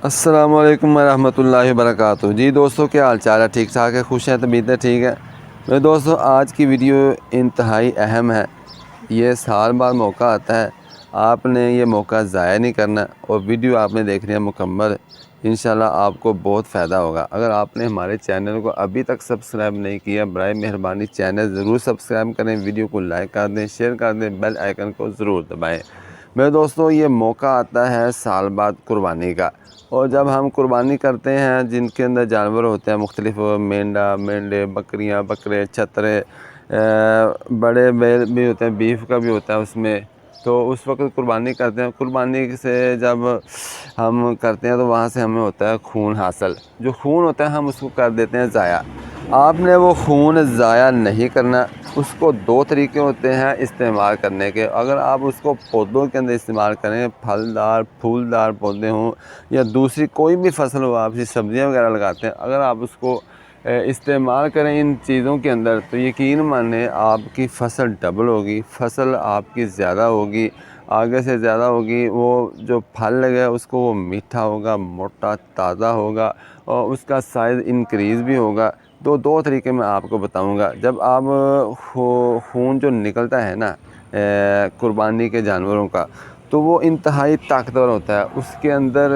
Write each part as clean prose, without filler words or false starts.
السلام علیکم ورحمۃ اللہ وبرکاتہ۔ جی دوستو، کیا حال چال ہے؟ ٹھیک ٹھاک ہے؟ خوش ہیں؟ طبیعتیں ٹھیک ہے؟ میرے دوستو، آج کی ویڈیو انتہائی اہم ہے۔ یہ سال بعد موقع آتا ہے، آپ نے یہ موقع ضائع نہیں کرنا اور ویڈیو آپ نے دیکھنی ہے مکمل۔ انشاءاللہ آپ کو بہت فائدہ ہوگا۔ اگر آپ نے ہمارے چینل کو ابھی تک سبسکرائب نہیں کیا، برائے مہربانی چینل ضرور سبسکرائب کریں، ویڈیو کو لائک کر دیں، شیئر کر دیں، بیل آئیکن کو ضرور دبائیں۔ میرے دوستو، یہ موقع آتا ہے سال بعد قربانی کا، اور جب ہم قربانی کرتے ہیں جن کے اندر جانور ہوتے ہیں مختلف، مینڈا، مینڈے، بکریاں، بکرے، چھترے، بڑے بیل بھی ہوتے ہیں، بیف کا بھی ہوتا ہے اس میں، تو اس وقت قربانی کرتے ہیں۔ قربانی سے جب ہم کرتے ہیں تو وہاں سے ہمیں ہوتا ہے خون حاصل۔ جو خون ہوتا ہے ہم اس کو کر دیتے ہیں ضائع۔ آپ نے وہ خون ضائع نہیں کرنا۔ اس کو دو طریقے ہوتے ہیں استعمال کرنے کے۔ اگر آپ اس کو پودوں کے اندر استعمال کریں، پھلدار پھولدار پودے ہوں یا دوسری کوئی بھی فصل ہو، آپ سبزیاں وغیرہ لگاتے ہیں، اگر آپ اس کو استعمال کریں ان چیزوں کے اندر، تو یقین مانیں آپ کی فصل ڈبل ہوگی، فصل آپ کی زیادہ ہوگی، آگے سے زیادہ ہوگی۔ وہ جو پھل لگے اس کو وہ میٹھا ہوگا، موٹا، تازہ ہوگا، اور اس کا سائز انکریز بھی ہوگا۔ دو طریقے میں آپ کو بتاؤں گا۔ جب آپ خون جو نکلتا ہے نا قربانی کے جانوروں کا، تو وہ انتہائی طاقتور ہوتا ہے۔ اس کے اندر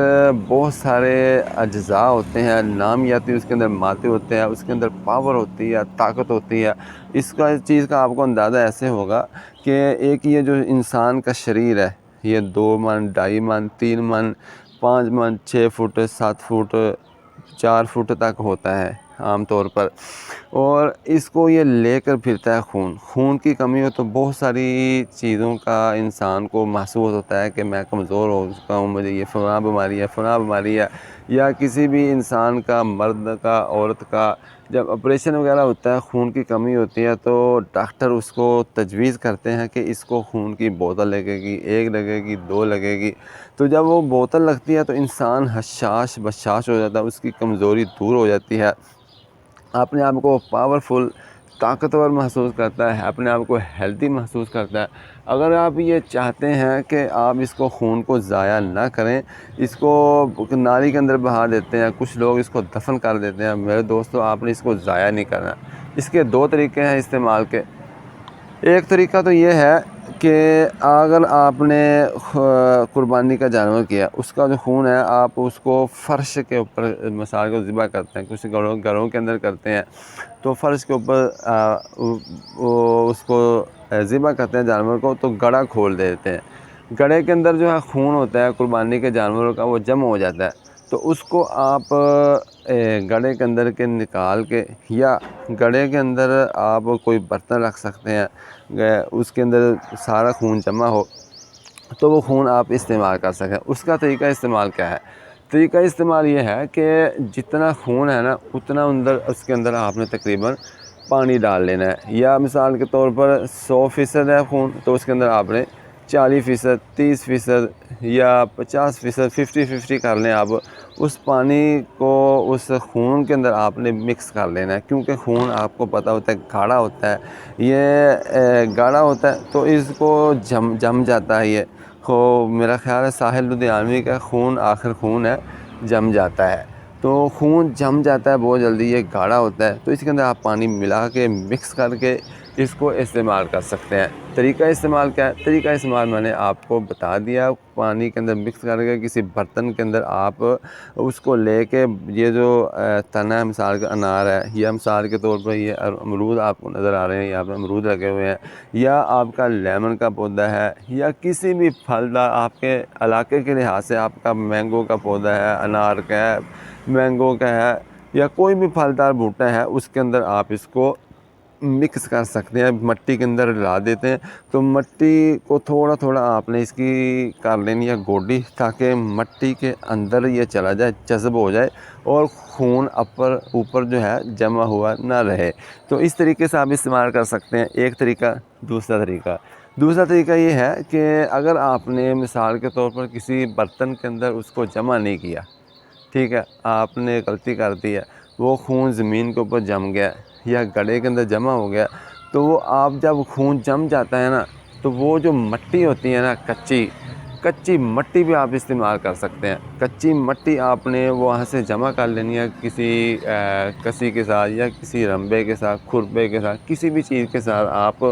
بہت سارے اجزاء ہوتے ہیں، نامیاتی اس کے اندر مادے ہوتے ہیں، اس کے اندر پاور ہوتی ہے، طاقت ہوتی ہے۔ اس چیز کا آپ کو اندازہ ایسے ہوگا کہ ایک یہ جو انسان کا شریر ہے، یہ 2 من، 2.5 من، 3 من، 5 من، 6 فٹ، 7 فٹ، 4 فٹ تک ہوتا ہے عام طور پر، اور اس کو یہ لے کر پھرتا ہے خون کی کمی ہو تو بہت ساری چیزوں کا انسان کو محسوس ہوتا ہے کہ میں کمزور ہو چکا ہوں، مجھے یہ فلاں بیماری ہے، یا کسی بھی انسان کا، مرد کا، عورت کا، جب آپریشن وغیرہ ہوتا ہے، خون کی کمی ہوتی ہے، تو ڈاکٹر اس کو تجویز کرتے ہیں کہ اس کو خون کی بوتل لگے گی، 1 لگے گی، 2 لگے گی۔ تو جب وہ بوتل لگتی ہے تو انسان حشاش بشاش ہو جاتا ہے، اس کی کمزوری دور ہو جاتی ہے، اپنے آپ کو پاورفل، طاقتور محسوس کرتا ہے، اپنے آپ کو ہیلتھی محسوس کرتا ہے۔ اگر آپ یہ چاہتے ہیں کہ آپ اس کو خون کو ضائع نہ کریں، اس کو نالی کے اندر بہا دیتے ہیں، کچھ لوگ اس کو دفن کر دیتے ہیں، میرے دوستو آپ نے اس کو ضائع نہیں کرنا۔ اس کے 2 طریقے ہیں استعمال کے۔ ایک طریقہ تو یہ ہے کہ اگر آپ نے قربانی کا جانور کیا، اس کا جو خون ہے آپ اس کو فرش کے اوپر مثال کو ذبح کرتے ہیں، کچھ گھروں کے اندر کرتے ہیں، تو فرش کے اوپر اس کو ذبح کرتے ہیں جانور کو، تو گڑا کھول دیتے ہیں۔ گڑے کے اندر جو ہے خون ہوتا ہے قربانی کے جانوروں کا، وہ جمع ہو جاتا ہے، تو اس کو آپ گڑے کے اندر کے نکال کے، یا گڑے کے اندر آپ کوئی برتن رکھ سکتے ہیں، اس کے اندر سارا خون جمع ہو تو وہ خون آپ استعمال کر سکیں۔ اس کا طریقہ استعمال کیا ہے؟ طریقہ استعمال یہ ہے کہ جتنا خون ہے نا، اتنا اس کے اندر آپ نے تقریباً پانی ڈال لینا ہے، یا مثال کے طور پر 100% ہے خون، تو اس کے اندر آپ نے 40%، 30% یا 50%، 50-50 کر لیں آپ۔ اس پانی کو اس خون کے اندر آپ نے مکس کر لینا ہے، کیونکہ خون آپ کو پتہ ہوتا ہے گاڑھا ہوتا ہے، یہ گاڑھا ہوتا ہے تو اس کو جم جاتا ہے۔ یہ میرا خیال ہے ساحل لدھیانوی کا خون آخر خون ہے، جم جاتا ہے، تو خون جم جاتا ہے بہت جلدی، یہ گاڑھا ہوتا ہے، تو اس کے اندر آپ پانی ملا کے مکس کر کے اس کو استعمال کر سکتے ہیں۔ طریقہ استعمال کیا ہے؟ طریقہ استعمال میں نے آپ کو بتا دیا۔ پانی کے اندر مکس کر کے کسی برتن کے اندر آپ اس کو لے کے، یہ جو تنا ہے مثال کا انار ہے، یا مثال کے طور پر یہ امرود آپ کو نظر آ رہے ہیں، یہاں پہ امرود لگے ہوئے ہیں، یا آپ کا لیمن کا پودا ہے، یا کسی بھی پھلدار آپ کے علاقے کے لحاظ سے آپ کا مینگو کا پودا ہے، انار کا ہے، مینگو کا ہے، یا کوئی بھی پھلدار بوٹا ہے، اس کے اندر آپ اس کو مکس کر سکتے ہیں، مٹی کے اندر لا دیتے ہیں، تو مٹی کو تھوڑا تھوڑا آپ نے اس کی کر لینی ہے گوڈی، تاکہ مٹی کے اندر یہ چلا جائے، جذب ہو جائے، اور خون اوپر جو ہے جمع ہوا نہ رہے۔ تو اس طریقے سے آپ استعمال کر سکتے ہیں، ایک طریقہ۔ دوسرا طریقہ یہ ہے کہ اگر آپ نے مثال کے طور پر کسی برتن کے اندر اس کو جمع نہیں کیا، ٹھیک ہے، آپ نے غلطی کر دی ہے، وہ خون زمین کے اوپر جم گیا یا گڑھے کے اندر جمع ہو گیا، تو وہ آپ جب خون جم جاتا ہے نا، تو وہ جو مٹی ہوتی ہے نا کچی، کچی مٹی بھی آپ استعمال کر سکتے ہیں. کچی مٹی آپ نے وہاں سے جمع کر لینی ہے کسی کسی کے ساتھ یا کسی رمبے کے ساتھ, کھرپے کے ساتھ, کسی بھی چیز کے ساتھ. آپ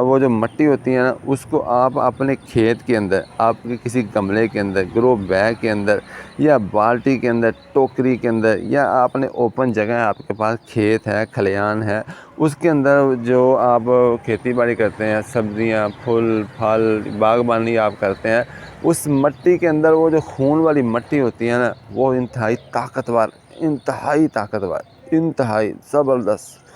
وہ جو مٹی ہوتی ہے نا اس کو آپ اپنے کھیت کے اندر, آپ کے کسی گملے کے اندر, گرو بیگ کے اندر یا بالٹی کے اندر, ٹوکری کے اندر, یا آپ نے اوپن جگہ ہے, آپ کے پاس کھیت ہے, کھلیان ہے, اس کے اندر جو آپ کھیتی باڑی کرتے ہیں, سبزیاں, پھول پھل, باغبانی آپ کرتے ہیں, اس مٹی کے اندر وہ جو خون والی مٹی ہوتی ہے نا وہ انتہائی طاقتور, انتہائی زبردست,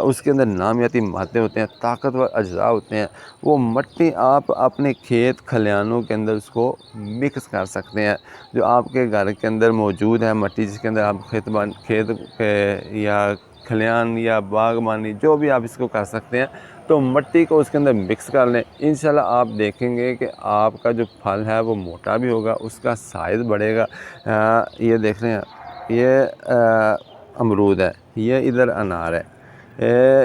اس کے اندر نامیاتی مادے ہوتے ہیں, طاقتور اجزاء ہوتے ہیں. وہ مٹی آپ اپنے کھیت کھلیانوں کے اندر اس کو مکس کر سکتے ہیں. جو آپ کے گھر کے اندر موجود ہے مٹی, جس کے اندر آپ کھیت یا کھلیان یا باغبانی جو بھی آپ اس کو کر سکتے ہیں, تو مٹی کو اس کے اندر مکس کر لیں. انشاءاللہ آپ دیکھیں گے کہ آپ کا جو پھل ہے وہ موٹا بھی ہوگا, اس کا سائز بڑھے گا. یہ دیکھ رہے ہیں, یہ امرود ہے, یہ ادھر انار ہے,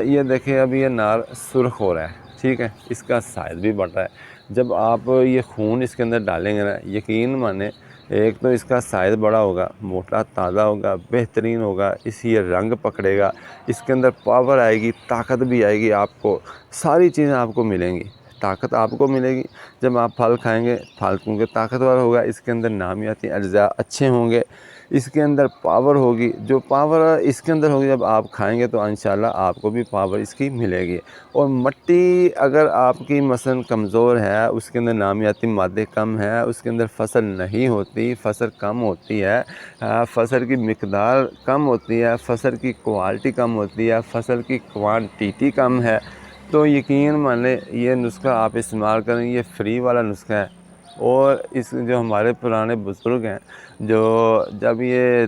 یہ دیکھیں اب یہ انار سرخ ہو رہا ہے, ٹھیک ہے, اس کا سائز بھی بڑھ رہا ہے. جب آپ یہ خون اس کے اندر ڈالیں گے نا, یقین مانیں ایک تو اس کا سائز بڑا ہوگا, موٹا تازہ ہوگا, بہترین ہوگا, یہ رنگ پکڑے گا, اس کے اندر پاور آئے گی, طاقت بھی آئے گی, آپ کو ساری چیزیں آپ کو ملیں گی. طاقت آپ کو ملے گی جب آپ پھل کھائیں گے, پھل کیونکہ طاقتور ہوگا, اس کے اندر نامیاتی اجزاء اچھے ہوں گے, اس کے اندر پاور ہوگی. جو پاور اس کے اندر ہوگی جب آپ کھائیں گے تو انشاءاللہ آپ کو بھی پاور اس کی ملے گی. اور مٹی اگر آپ کی مثلاً کمزور ہے, اس کے اندر نامیاتی مادے کم ہیں, اس کے اندر فصل نہیں ہوتی, فصل کم ہوتی ہے, فصل کی مقدار کم ہوتی ہے, فصل کی کوالٹی کم ہوتی ہے, فصل کی کوانٹیٹی کم ہے, تو یقین مان لیں یہ نسخہ آپ استعمال کریں, یہ فری والا نسخہ ہے. اور اس جو ہمارے پرانے بزرگ ہیں, جو جب یہ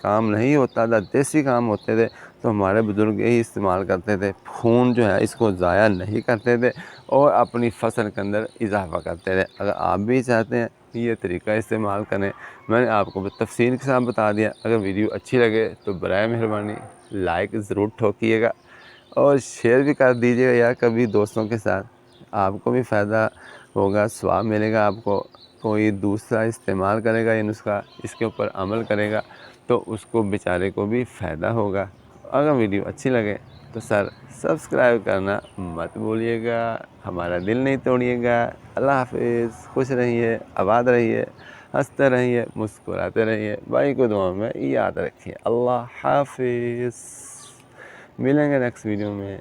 کام نہیں ہوتا تھا, دیسی کام ہوتے تھے, تو ہمارے بزرگ یہی استعمال کرتے تھے. خون جو ہے اس کو ضائع نہیں کرتے تھے اور اپنی فصل کے اندر اضافہ کرتے تھے. اگر آپ بھی چاہتے ہیں یہ طریقہ استعمال کریں, میں نے آپ کو تفصیل کے ساتھ بتا دیا. اگر ویڈیو اچھی لگے تو برائے مہربانی لائک ضرور ٹھوکیے گا اور شیئر بھی کر دیجیے گا یا کبھی دوستوں کے ساتھ. آپ کو بھی فائدہ ہوگا, ثواب ملے گا آپ کو. کوئی دوسرا استعمال کرے گا یہ نسخہ, اس کے اوپر عمل کرے گا, تو اس کو بیچارے کو بھی فائدہ ہوگا. اگر ویڈیو اچھی لگے تو سبسکرائب کرنا مت بھولیے گا, ہمارا دل نہیں توڑیے گا. اللہ حافظ, خوش رہیے, آباد رہیے, ہنستے رہیے, مسکراتے رہیے, بھائی کو دعا میں یاد رکھیے. اللہ حافظ, ملیں گے نیکسٹ ویڈیو میں.